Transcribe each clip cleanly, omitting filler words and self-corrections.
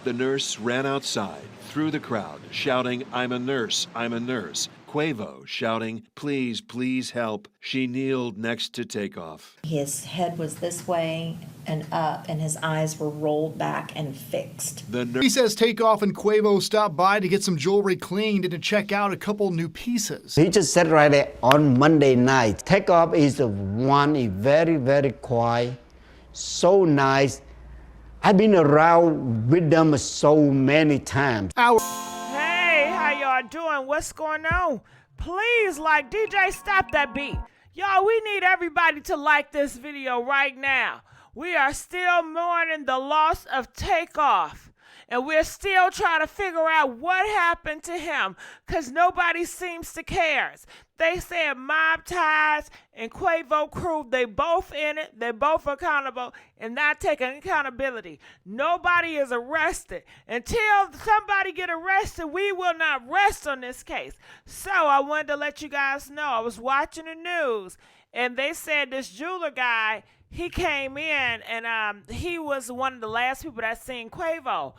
The nurse ran outside, through the crowd, shouting, "I'm a nurse, I'm a nurse." Quavo shouting, "Please, please help." She kneeled next to Takeoff. His head was this way and up, and his eyes were rolled back and fixed. He says Takeoff and Quavo stopped by to get some jewelry cleaned and to check out a couple new pieces. He just said right there on Monday night, Takeoff is the one, very, very quiet, so nice. I've been around with them so many times. Hey, how y'all doing? What's going on? Please, like, DJ, stop that beat. Y'all, we need everybody to like this video right now. We are still mourning the loss of Takeoff. And we're still trying to figure out what happened to him, because nobody seems to care. They said Mob Ties and Quavo crew, they both in it, they both accountable and not taking accountability. Nobody is arrested. Until somebody get arrested, we will not rest on this case. So I wanted to let you guys know, I was watching the news, and they said this jeweler guy, he came in, and he was one of the last people that seen Quavo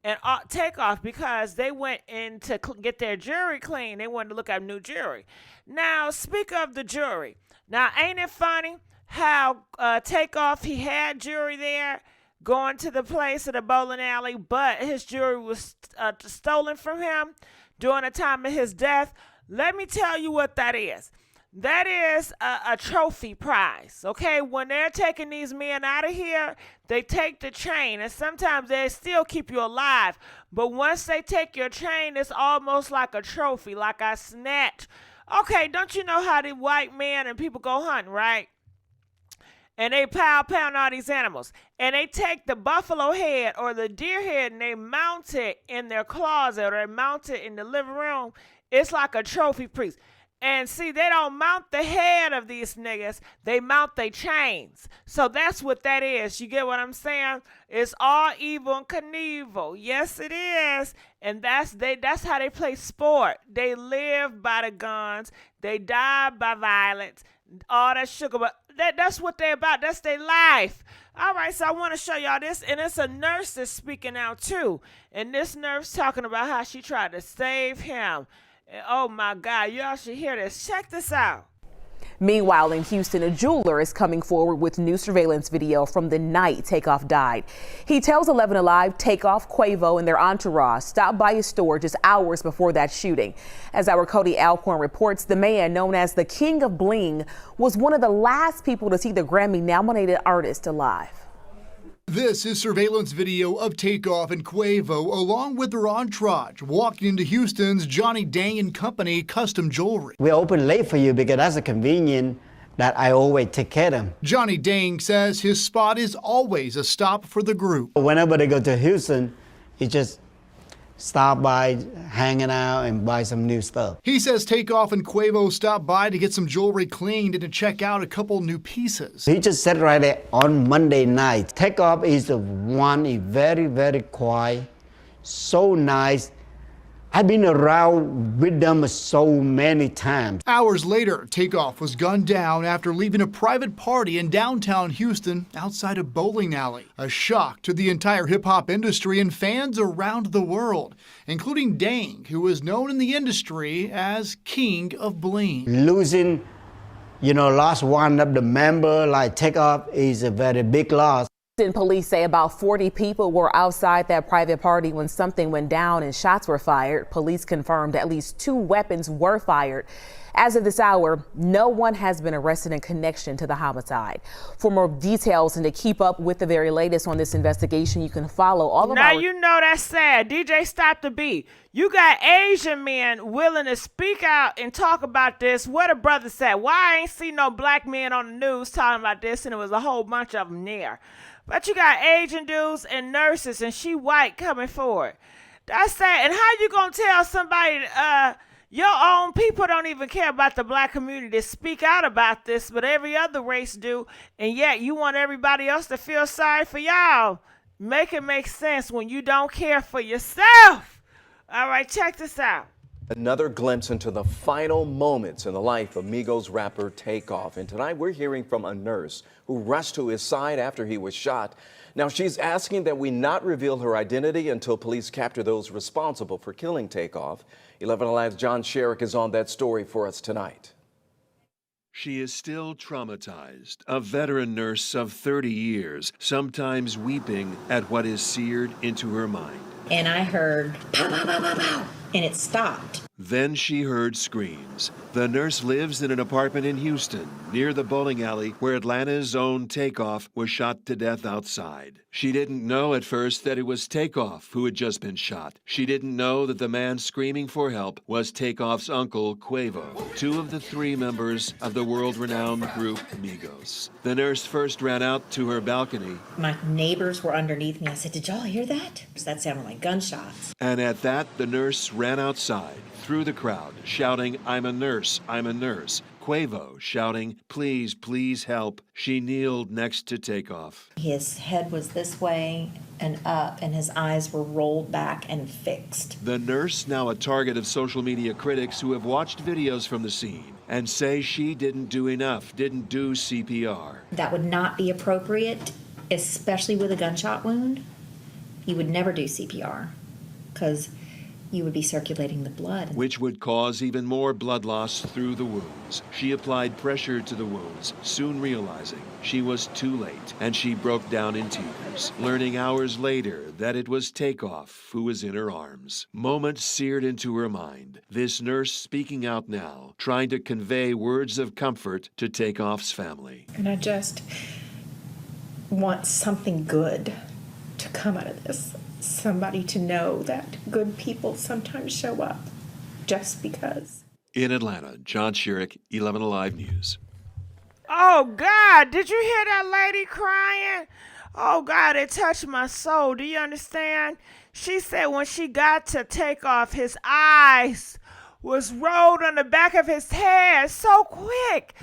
and Takeoff, because they went in to get their jewelry clean. They wanted to look at new jewelry. Now, speak of the jewelry. Now, ain't it funny how Takeoff, he had jewelry there going to the place at the bowling alley, but his jewelry was stolen from him during the time of his death? Let me tell you what that is. That is a trophy prize, okay? When they're taking these men out of here, they take the chain, and sometimes they still keep you alive. But once they take your chain, it's almost like a trophy, like I snatch. Okay, don't you know how the white men and people go hunting, right? And they pound all these animals. And they take the buffalo head or the deer head and they mount it in their closet or they mount it in the living room. It's like a trophy piece. And see, they don't mount the head of these niggas. They mount their chains. So that's what that is. You get what I'm saying? It's all evil and Knievel. Yes, it is. And that's how they play sport. They live by the guns. They die by violence. All that sugar. But that's what they're about. That's their life. All right, so I want to show y'all this. And it's a nurse that's speaking out, too. And this nurse talking about how she tried to save him. Oh my God, y'all should hear this. Check this out. Meanwhile, in Houston, a jeweler is coming forward with new surveillance video from the night Takeoff died. He tells 11 Alive Takeoff, Quavo, and their entourage stopped by his store just hours before that shooting. As our Cody Alcorn reports, the man known as the King of Bling was one of the last people to see the Grammy-nominated artist alive. This is surveillance video of Takeoff and Quavo along with their entourage walking into Houston's Johnny Dang & Company custom jewelry. We open late for you because that's a convenient that I always take care of them. Johnny Dang says his spot is always a stop for the group. Whenever they go to Houston, he just stop by, hanging out, and buy some new stuff. He says Takeoff and Quavo stopped by to get some jewelry cleaned and to check out a couple new pieces. He just said right there on Monday night, Takeoff is the one, very, very quiet, so nice. I've been around with them so many times. Hours later, Takeoff was gunned down after leaving a private party in downtown Houston outside a bowling alley. A shock to the entire hip-hop industry and fans around the world, including Dang, who is known in the industry as King of Bling. Losing, lost one of the members like Takeoff is a very big loss. Police say about 40 people were outside that private party when something went down and shots were fired. Police confirmed at least 2 weapons were fired. As of this hour, no one has been arrested in connection to the homicide. For more details and to keep up with the very latest on this investigation, you can follow all of Now you know that's sad. DJ, stop the beat. You got Asian men willing to speak out and talk about this. What a brother said. Why I ain't see no black men on the news talking about this, and it was a whole bunch of them there. But you got Asian dudes and nurses, and she white coming forward. That's sad. And how you gonna tell somebody, your own people don't even care about the black community to speak out about this, but every other race do, and yet you want everybody else to feel sorry for y'all? Make it make sense when you don't care for yourself. All right, check this out. Another glimpse into the final moments in the life of Migos rapper Takeoff. And tonight we're hearing from a nurse who rushed to his side after he was shot. Now, she's asking that we not reveal her identity until police capture those responsible for killing Takeoff. 11 Alive's John Sherrick is on that story for us tonight. She is still traumatized, a veteran nurse of 30 years, sometimes weeping at what is seared into her mind. And I heard pow, pow, pow, pow, pow, and it stopped. Then she heard screams. The nurse lives in an apartment in Houston, near the bowling alley where Atlanta's own Takeoff was shot to death outside. She didn't know at first that it was Takeoff who had just been shot. She didn't know that the man screaming for help was Takeoff's uncle, Quavo, two of the three members of the world-renowned group Migos. The nurse first ran out to her balcony. My neighbors were underneath me. I said, "Did y'all hear that?" That sounded like gunshots. And at that, the nurse ran outside, through the crowd, shouting, "I'm a nurse, I'm a nurse." Quavo shouting, "Please, please help." She kneeled next to Takeoff. His head was this way and up, and his eyes were rolled back and fixed. The nurse, now a target of social media critics who have watched videos from the scene and say she didn't do enough, didn't do CPR. That would not be appropriate, especially with a gunshot wound. You would never do CPR because you would be circulating the blood. Which would cause even more blood loss through the wounds. She applied pressure to the wounds, soon realizing she was too late, and she broke down in tears, learning hours later that it was Takeoff who was in her arms. Moments seared into her mind. This nurse speaking out now, trying to convey words of comfort to Takeoff's family. And I just want something good to come out of this. Somebody to know that good people sometimes show up just because. In Atlanta, John Sherrick, 11 Alive News. Oh, God, did you hear that lady crying? Oh, God, it touched my soul. Do you understand? She said when she got to Takeoff, his eyes was rolled on the back of his head so quick.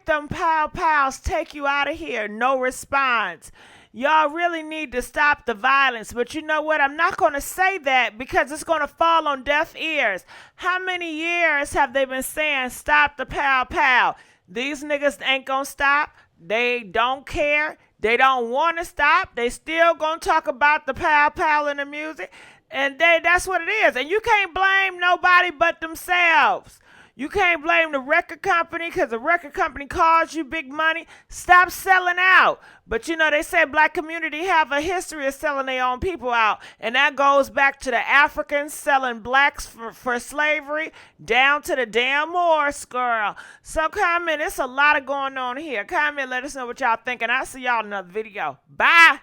Them pow-pows take you out of here. No response. Y'all really need to stop the violence. But you know what? I'm not going to say that because it's going to fall on deaf ears. How many years have they been saying stop the pow-pow? These niggas ain't going to stop. They don't care. They don't want to stop. They still going to talk about the pow-pow in the music. And that's what it is. And you can't blame nobody but themselves. You can't blame the record company because the record company calls you big money. Stop selling out. But you know, they say black community have a history of selling their own people out. And that goes back to the Africans selling blacks for slavery down to the damn Moors, girl. So comment. It's a lot of going on here. Comment. Let us know what y'all think. And I'll see y'all in another video. Bye.